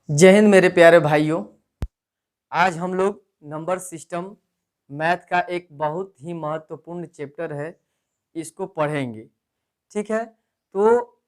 जय हिंद मेरे प्यारे भाइयों। आज हम लोग नंबर सिस्टम मैथ का एक बहुत ही महत्वपूर्ण चैप्टर है, इसको पढ़ेंगे। ठीक है, तो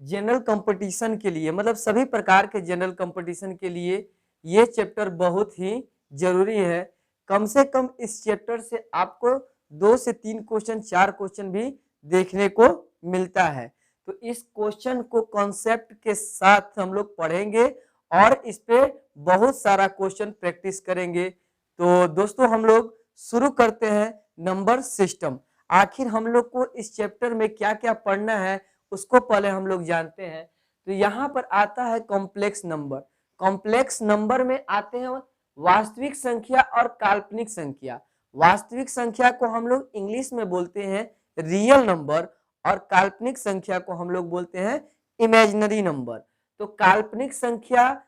जनरल कंपटीशन के लिए मतलब सभी प्रकार के जनरल कंपटीशन के लिए ये चैप्टर बहुत ही जरूरी है। कम से कम इस चैप्टर से आपको 2 से 3 क्वेश्चन 4 क्वेश्चन भी देखने को मिलता है। तो इस क्वेश्चन को कॉन्सेप्ट के साथ हम लोग पढ़ेंगे और इस पे बहुत सारा क्वेश्चन प्रैक्टिस करेंगे। तो दोस्तों हम लोग शुरू करते हैं नंबर सिस्टम। आखिर हम लोग को इस चैप्टर में क्या क्या पढ़ना है उसको पहले हम लोग जानते हैं। तो यहाँ पर आता है कॉम्प्लेक्स नंबर। कॉम्प्लेक्स नंबर में आते हैं वास्तविक संख्या और काल्पनिक संख्या। वास्तविक संख्या को हम लोग इंग्लिश में बोलते हैं रियल नंबर और काल्पनिक संख्या को हम लोग बोलते हैं इमेजिनरी नंबर। तो काल्पनिक संख्या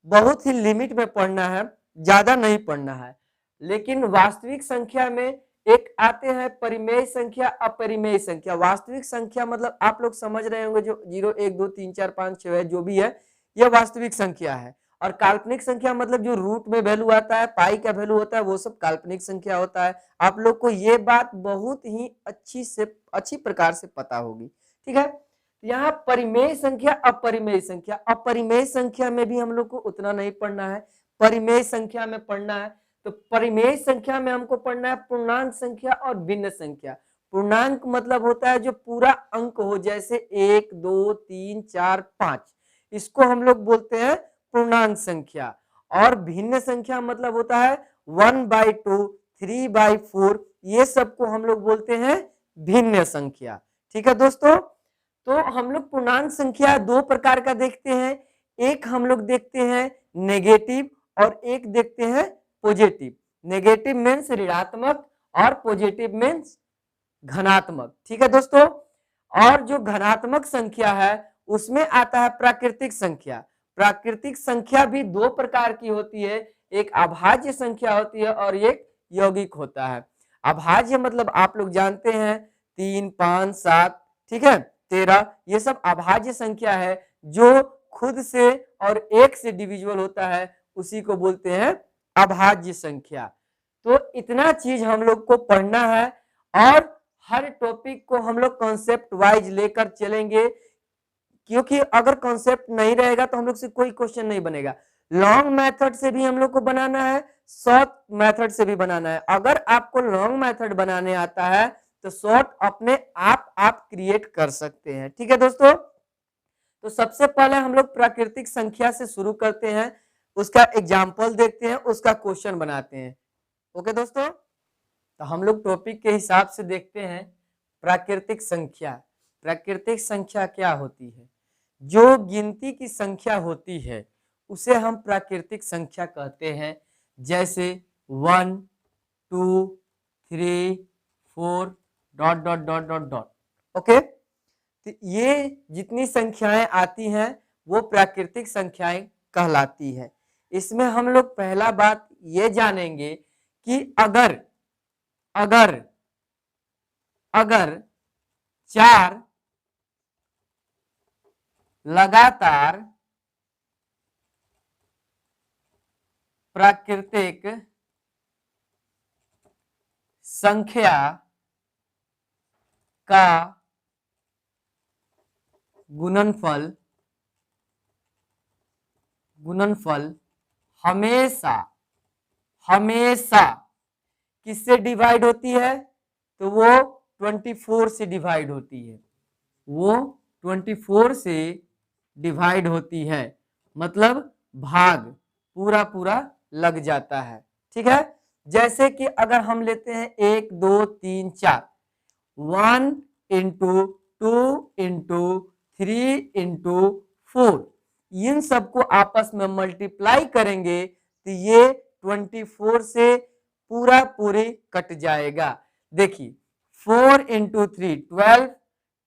बहुत ही लिमिट में पढ़ना है, ज्यादा नहीं पढ़ना है। लेकिन वास्तविक संख्या में एक आते हैं परिमेय संख्या, अपरिमेय संख्या। वास्तविक संख्या मतलब आप लोग समझ रहे होंगे जो 0 1 2 3 4 5 6 है, जो भी है यह वास्तविक संख्या है। और काल्पनिक संख्या मतलब जो रूट में वैल्यू आता है, पाई का वैल्यू होता है, वो सब काल्पनिक संख्या होता है। आप लोग को ये बात बहुत ही अच्छी प्रकार से पता होगी। ठीक है, यहाँ परिमेय संख्या, अपरिमेय संख्या। अपरिमेय संख्या में भी हम लोग को उतना नहीं पढ़ना है, परिमेय संख्या में पढ़ना है। तो परिमेय संख्या में हमको पढ़ना है पूर्णांक संख्या और भिन्न संख्या। पूर्णांक मतलब होता है जो पूरा अंक हो, जैसे 1 2 3 4 5, इसको हम लोग बोलते हैं पूर्णांक संख्या। और भिन्न संख्या मतलब होता है 1/2 3/4, ये सबको हम लोग बोलते हैं भिन्न संख्या। ठीक है दोस्तों, तो हम लोग पूर्णांक संख्या 2 प्रकार का देखते हैं। एक हम लोग देखते हैं नेगेटिव और एक देखते हैं पॉजिटिव। नेगेटिव मीन्स ऋणात्मक और पॉजिटिव मीन्स धनात्मक। ठीक है दोस्तों, और जो धनात्मक संख्या है उसमें आता है प्राकृतिक संख्या। प्राकृतिक संख्या भी 2 प्रकार की होती है, एक अभाज्य संख्या होती है और एक यौगिक होता है। अभाज्य मतलब आप लोग जानते हैं 3 5 7, ठीक है, 13, ये सब अभाज्य संख्या है जो खुद से और एक से डिविजिबल होता है, उसी को बोलते हैं अभाज्य संख्या। तो इतना चीज हम लोग को पढ़ना है और हर टॉपिक को हम लोग कॉन्सेप्ट वाइज लेकर चलेंगे, क्योंकि अगर कॉन्सेप्ट नहीं रहेगा तो हम लोग से कोई क्वेश्चन नहीं बनेगा। लॉन्ग मेथड से भी हम लोग को बनाना है, शॉर्ट मेथड से भी बनाना है। अगर आपको लॉन्ग मेथड बनाने आता है तो शॉर्ट अपने आप क्रिएट कर सकते हैं। ठीक है दोस्तों, तो सबसे पहले हम लोग प्राकृतिक संख्या से शुरू करते हैं, उसका एग्जाम्पल देखते हैं, उसका क्वेश्चन बनाते हैं। ओके दोस्तों, तो हम लोग टॉपिक के हिसाब से देखते हैं प्राकृतिक संख्या। प्राकृतिक संख्या क्या होती है? जो गिनती की संख्या होती है उसे हम प्राकृतिक संख्या कहते हैं। जैसे 1 2 3 4 dot dot dot dot dot. Okay, तो ये जितनी संख्याएं आती हैं वो प्राकृतिक संख्याएं कहलाती है। इसमें हम लोग पहला बात ये जानेंगे कि अगर अगर अगर 4 लगातार प्राकृतिक संख्या का गुणनफल हमेशा किससे डिवाइड होती है? तो वो 24 से डिवाइड होती है। वो 24 से डिवाइड होती है, मतलब भाग पूरा लग जाता है। ठीक है, जैसे कि अगर हम लेते हैं 1 2 3 4, 1 इंटू 2 इंटू 3 इंटू 4, इन सबको आपस में मल्टीप्लाई करेंगे तो ये 24 से पूरी कट जाएगा। देखिए 4 इंटू 3 12,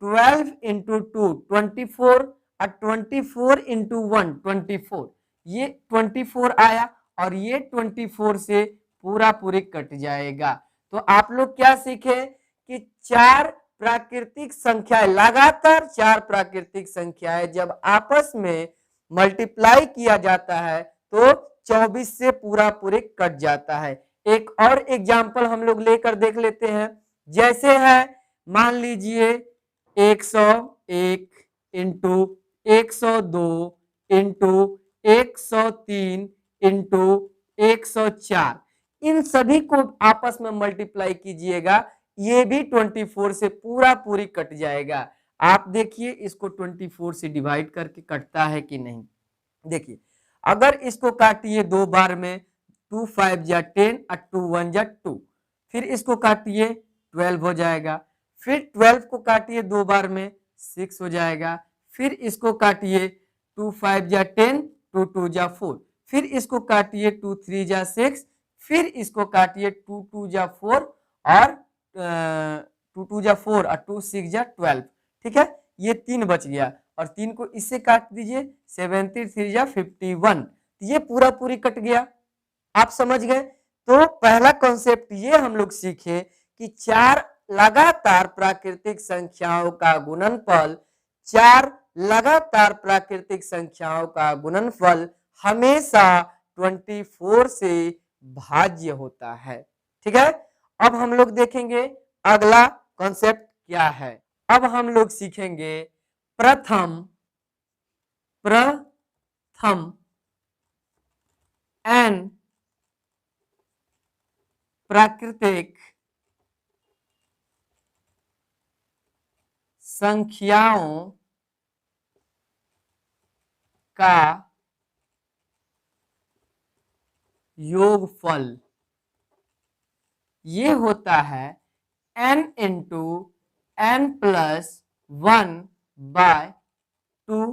12 इंटू 2 24 और 24 इंटू 1 24, ये 24 आया और ये 24 से पूरी कट जाएगा। तो आप लोग क्या सीखे कि 4 प्राकृतिक संख्याएं, लगातार 4 प्राकृतिक संख्याएं जब आपस में मल्टीप्लाई किया जाता है तो 24 से पूरा पूरी कट जाता है। एक और एग्जाम्पल हम लोग लेकर देख लेते हैं। जैसे है मान लीजिए 101 इंटू 102 इंटू 103 इंटू 104, इन सभी को आपस में मल्टीप्लाई कीजिएगा, ये भी 24 से पूरा पूरी कट जाएगा। आप देखिए इसको 24 से डिवाइड करके कटता है कि नहीं। देखिए अगर इसको काटिए दो बार में, 2 5 जा 10 और 2 1 जा 2, फिर इसको काटिए 12 हो जाएगा, फिर 12 को काटिए दो बार में 6 हो जाएगा, फिर इसको काटिए 2 5 जा 10, 2 2 जा 4, फिर इसको काटिए 2 3 जा 6, फिर इसको काटिए 2 2 जा 4 और 2 2 जा 4 और 2 6 जा 12। ठीक है, ये 3 बच गया और 3 को इससे काट दीजिए, 73 जा 51, ये पूरा पूरी कट गया। आप समझ गए। तो पहला कॉन्सेप्ट ये हम लोग सीखे कि चार लगातार प्राकृतिक संख्याओं का गुणनफल, चार लगातार प्राकृतिक संख्याओं का गुणनफल हमेशा 24 से भाज्य होता है। ठीक है, अब हम लोग देखेंगे अगला कॉन्सेप्ट क्या है। अब हम लोग सीखेंगे प्रथम n प्राकृतिक संख्याओं का योगफल। ये होता है n into n plus 1 by 2।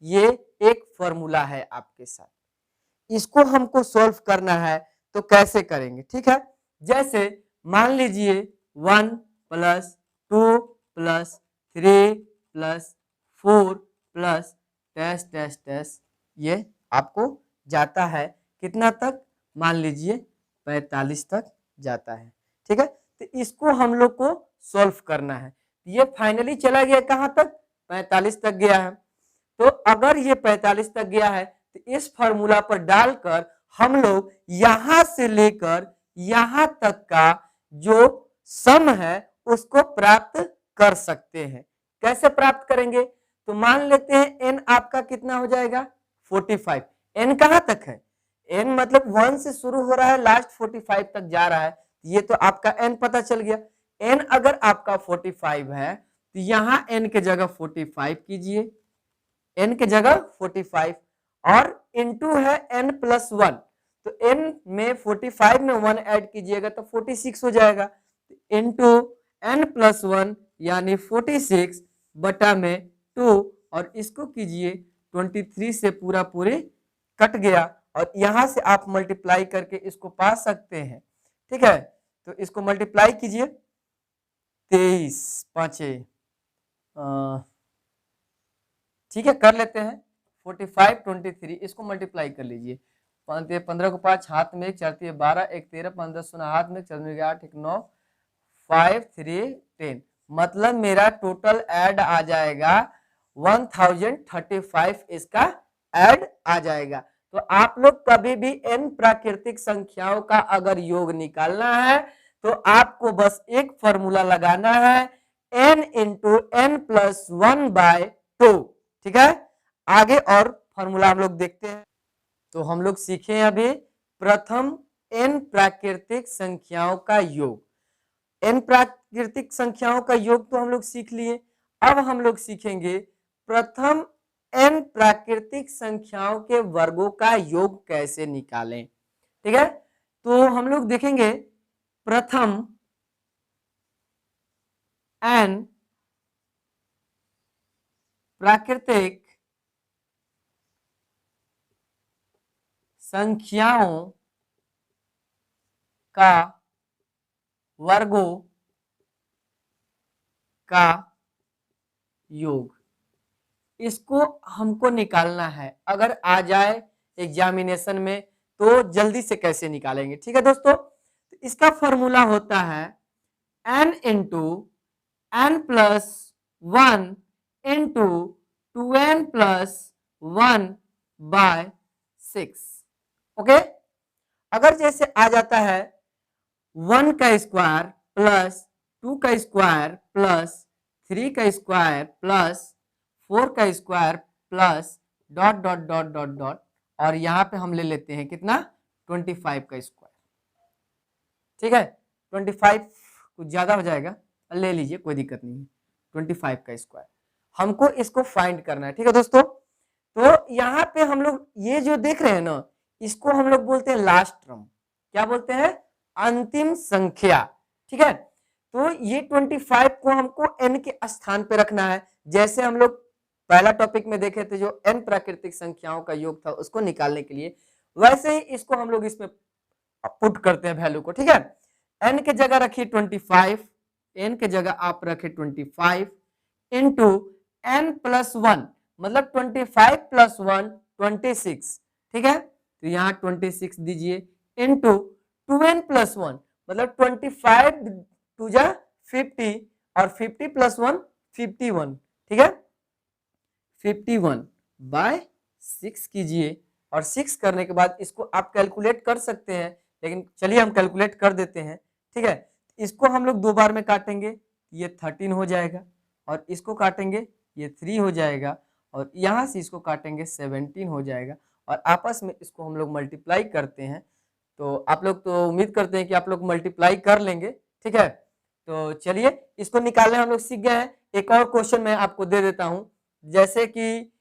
ये एक फॉर्मूला है आपके साथ, इसको हमको सॉल्व करना है तो कैसे करेंगे। ठीक है, जैसे मान लीजिए 1 plus 2 plus 3 plus 4 plus dash dash dash, ये आपको जाता है कितना तक, मान लीजिए 45 तक जाता है। ठीक है, तो इसको हम लोग को सॉल्व करना है। ये फाइनली चला गया कहाँ तक, 45 तक गया है। तो अगर ये 45 तक गया है तो इस फॉर्मूला पर डालकर हम लोग यहां से लेकर यहां तक का जो सम है उसको प्राप्त कर सकते हैं। कैसे प्राप्त करेंगे, तो मान लेते हैं n आपका कितना हो जाएगा 45। n कहां तक है, n मतलब 1 से शुरू हो रहा है, लास्ट 45 तक जा रहा है, ये तो आपका n पता चल गया। n अगर आपका 45 है तो यहां n के जगह 45 कीजिए, n के जगह 45 और इनटू है n प्लस 1, तो n में 45 में 1 ऐड कीजिएगा तो 46 हो जाएगा, इनटू n प्लस 1 यानी 46 बटा में 2 और इसको कीजिए 23 से पूरा पूरे कट गया और यहां से आप मल्टीप्लाई करके इसको पा सकते हैं। ठीक है, तो इसको मल्टीप्लाई कीजिए, 23 पांचे ठीक है कर लेते हैं, 45 23 इसको मल्टीप्लाई कर लीजिए, 15 को 5 हाथ में 1 4 12 1 13 5 10 16 हाथ में 4 8 1 9 5 3 10, मतलब मेरा टोटल ऐड आ जाएगा 1035, इसका ऐड आ जाएगा। तो आप लोग कभी भी n प्राकृतिक संख्याओं का अगर योग निकालना है तो आपको बस एक फॉर्मूला लगाना है, n into n plus 1 by 2। ठीक है, आगे और फॉर्मूला हम लोग देखते हैं। तो हम लोग सीखे अभी प्रथम n प्राकृतिक संख्याओं का योग। n प्राकृतिक संख्याओं का योग तो हम लोग सीख लिए, अब हम लोग सीखेंगे प्रथम n प्राकृतिक संख्याओं के वर्गों का योग कैसे निकालें। ठीक है, तो हम लोग देखेंगे प्रथम n प्राकृतिक संख्याओं का वर्गों का योग, इसको हमको निकालना है। अगर आ जाए एग्जामिनेशन में तो जल्दी से कैसे निकालेंगे। ठीक है दोस्तों, तो इसका फॉर्मूला होता है n into n plus 1 into 2n plus 1/6। Okay, अगर जैसे आ जाता है 1 का स्क्वायर प्लस 2 का स्क्वायर प्लस 3 का स्क्वायर प्लस 4 का square plus dot dot dot dot dot, और यहाँ पे हम ले लेते हैं कितना 25 का स्क्वायर। ठीक है, 25 कुछ ज्यादा हो जाएगा, ले लीजिए कोई दिक्कत नहीं है, 25 का स्क्वायर हमको इसको फाइंड करना है। ठीक है दोस्तों, तो यहाँ पे हम लोग ये जो देख रहे हैं ना, इसको हम लोग बोलते हैं लास्ट टर्म। क्या बोलते हैं? अंतिम संख्या। ठीक है, तो ये 25 को हमको n के स्थान पे रखना है। जैसे हम लोग पहला टॉपिक में देखे थे जो n प्राकृतिक संख्याओं का योग था उसको निकालने के लिए, वैसे ही इसको हम लोग इसमें पुट करते हैं वैल्यू को। ठीक है, n के जगह रखिए 25, n के जगह आप रखे 25 इंटू n प्लस 1, मतलब 25 प्लस 1 26। ठीक है, तो यहाँ 26 दीजिए इंटू 2n प्लस 1, मतलब 25 टू जा 50 और 50 प्लस 1 51। ठीक है, 51/6 कीजिए, और 6 करने के बाद इसको आप कैलकुलेट कर सकते हैं, लेकिन चलिए हम कैलकुलेट कर देते हैं। ठीक है, इसको हम लोग 2 बार में काटेंगे, ये 13 हो जाएगा, और इसको काटेंगे ये 3 हो जाएगा, और यहाँ से इसको काटेंगे 17 हो जाएगा, और आपस में इसको हम लोग मल्टीप्लाई करते हैं। तो आप लोग तो उम्मीद करते हैं कि आप लोग मल्टीप्लाई कर लेंगे। ठीक है, तो चलिए इसको निकालने हम लोग सीख गए हैं। एक और क्वेश्चन मैं आपको दे देता हूं, जैसे कि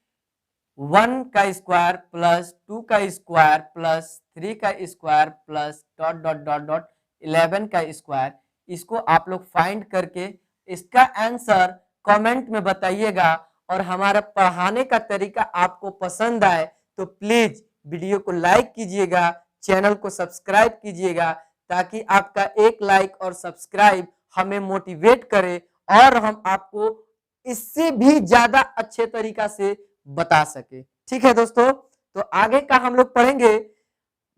1 का स्क्वायर प्लस 2 का स्क्वायर प्लस 3 का square plus dot dot dot dot 11 का स्क्वायर, इसको आप लोग फाइंड करके इसका आंसर कमेंट में बताइएगा। और हमारा पढ़ाने का तरीका आपको पसंद आए तो प्लीज वीडियो को लाइक कीजिएगा, चैनल को सब्सक्राइब कीजिएगा, ताकि आपका एक लाइक और सब्सक्राइब हमें मोटिवेट करे और हम आपको इससे भी ज्यादा अच्छे तरीका से बता सके। ठीक है दोस्तों, तो आगे का हम लोग पढ़ेंगे।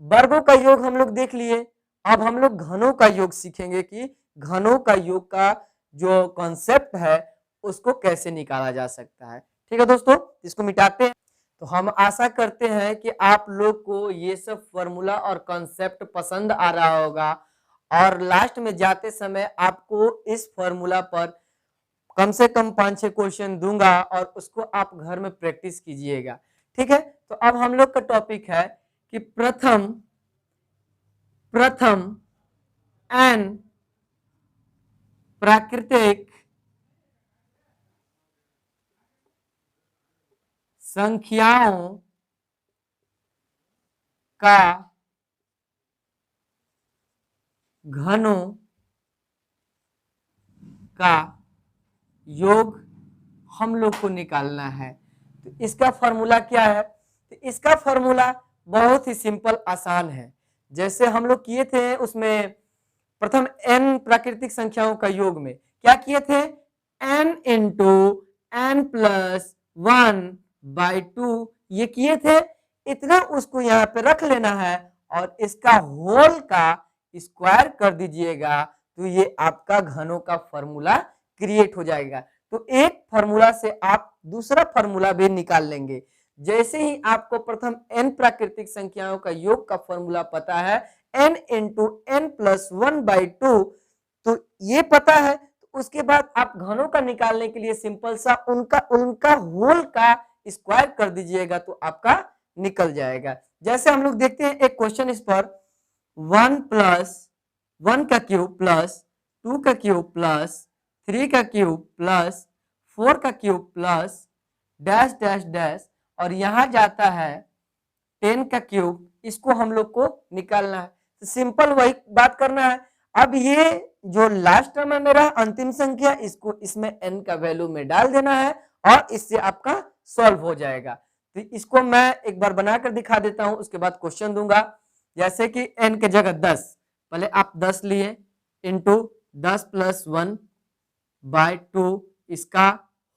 वर्गों का योग हम लोग देख लिए, अब हम लोग घनों का योग सीखेंगे कि घनों का योग का जो कॉन्सेप्ट है उसको कैसे निकाला जा सकता है। ठीक है दोस्तों, इसको मिटाते हैं। तो हम आशा करते हैं कि आप लोग को ये सब फॉर्मूला और कॉन्सेप्ट पसंद आ रहा होगा, और लास्ट में जाते समय आपको इस फॉर्मूला पर कम से कम 5-6 क्वेश्चन दूंगा, और उसको आप घर में प्रैक्टिस कीजिएगा। ठीक है, तो अब हम लोग का टॉपिक है कि प्रथम n प्राकृतिक संख्याओं का घनों का योग हम लोग को निकालना है। तो इसका फॉर्मूला क्या है? तो इसका फॉर्मूला बहुत ही सिंपल आसान है। जैसे हम लोग किए थे उसमें प्रथम n प्राकृतिक संख्याओं का योग में क्या किए थे, n इंटू n प्लस 1/2 ये किए थे। इतना उसको यहाँ पे रख लेना है और इसका होल का स्क्वायर कर दीजिएगा, तो ये आपका घनों का फॉर्मूला क्रिएट हो जाएगा। तो एक फॉर्मूला से आप दूसरा फॉर्मूला भी निकाल लेंगे। जैसे ही आपको प्रथम n प्राकृतिक संख्याओं का योग का फॉर्मूला पता है, n इंटू n प्लस 1/2, तो ये पता है, तो उसके बाद आप घनों का निकालने के लिए सिंपल सा उनका होल का स्क्वायर कर दीजिएगा, तो आपका निकल जाएगा। जैसे हम लोग देखते हैं एक क्वेश्चन इस पर, 1 प्लस 1 का क्यूब प्लस 2 का क्यूब प्लस 3 का क्यूब प्लस 4 का cube plus dash dash dash, और यहां जाता है 10 का क्यूब। इसको हम लोग को निकालना है, तो सिंपल वही बात करना है। अब ये जो लास्ट टर्म है मेरा अंतिम संख्या, इसको इसमें n का वैल्यू में डाल देना है और इससे आपका सॉल्व हो जाएगा। तो इसको मैं एक बार बनाकर दिखा देता हूं, उसके बाद क्वेश्चन दूंगा। जैसे कि n के जगह 10, पहले आप 10 लिए इंटू 10 प्लस 1/2, इसका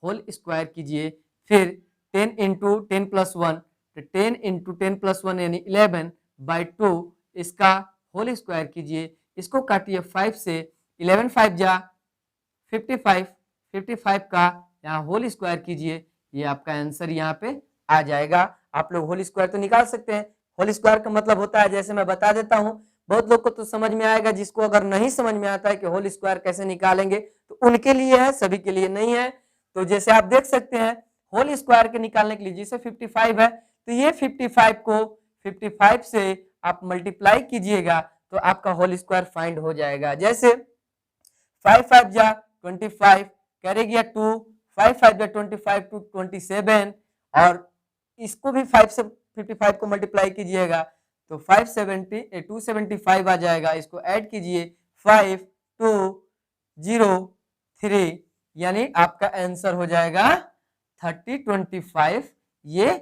होल स्क्वायर कीजिए। फिर 10 इंटू 10 प्लस 1, तो 10 इंटू 10 प्लस 1 यानी 11/2, इसका होल स्क्वायर कीजिए। इसको काटिए 5 से, 11 5 जा 55, 55 का यहाँ होल स्क्वायर कीजिए। ये आपका आंसर यहाँ पे आ जाएगा। आप लोग होल स्क्वायर तो निकाल सकते हैं। होल स्क्वायर का मतलब होता है, जैसे मैं बता देता हूं, बहुत लोग को तो समझ में आएगा, जिसको अगर नहीं समझ में आता है कि होल स्क्वायर कैसे निकालेंगे तो उनके लिए है, सभी के लिए नहीं है। तो जैसे आप देख सकते हैं होल स्क्वायर के निकालने के लिए, जैसे 55 है तो ये 55 को 55 से आप मल्टीप्लाई कीजिएगा तो आपका होल स्क्वायर फाइंड हो जाएगा। जैसे 5 5 जा 25, कैरी गया 2, 5 5 जा 25 टू 27, और इसको भी 5 से 55 को मल्टीप्लाई कीजिएगा तो 275 आ जाएगा। इसको ऐड कीजिए 5 2 0 3, यानी आपका आंसर हो जाएगा 30 25। ये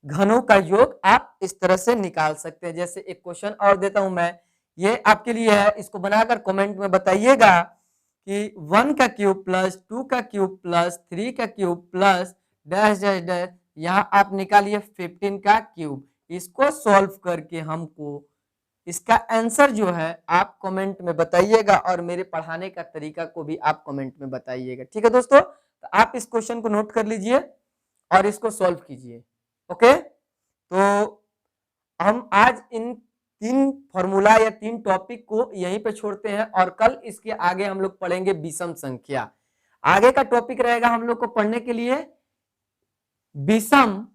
घनों का योग आप इस तरह से निकाल सकते हैं। जैसे एक क्वेश्चन और देता हूं मैं, ये आपके लिए है, इसको बनाकर कमेंट में बताइएगा कि 1 का क्यूब प्लस 2 का क्यूब प्लस 3 का cube plus dash dash dash, यहाँ आप निकालिए 15 का क्यूब। इसको सॉल्व करके हमको इसका आंसर जो है आप कमेंट में बताइएगा, और मेरे पढ़ाने का तरीका को भी आप कमेंट में बताइएगा। ठीक है दोस्तों, तो आप इस क्वेश्चन को नोट कर लीजिए और इसको सॉल्व कीजिए। ओके, तो हम आज इन 3 फॉर्मूला या 3 टॉपिक को यहीं पे छोड़ते हैं, और कल इसके आगे हम लोग पढ़ेंगे विषम संख्या। आगे का टॉपिक रहेगा हम लोग को पढ़ने के लिए विषम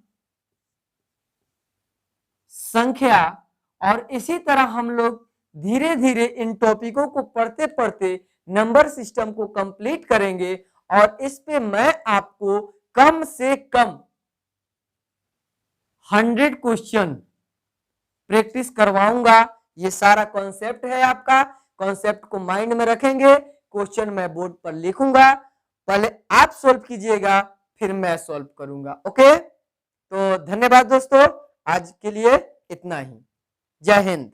संख्या, और इसी तरह हम लोग धीरे धीरे इन टॉपिकों को पढ़ते पढ़ते नंबर सिस्टम को कंप्लीट करेंगे, और इस पे मैं आपको कम से कम 100 क्वेश्चन प्रैक्टिस करवाऊंगा। ये सारा कॉन्सेप्ट है आपका, कॉन्सेप्ट को माइंड में रखेंगे, क्वेश्चन मैं बोर्ड पर लिखूंगा, पहले आप सॉल्व कीजिएगा फिर मैं सॉल्व करूंगा। ओके, तो धन्यवाद दोस्तों, आज के लिए इतना ही। जय हिंद।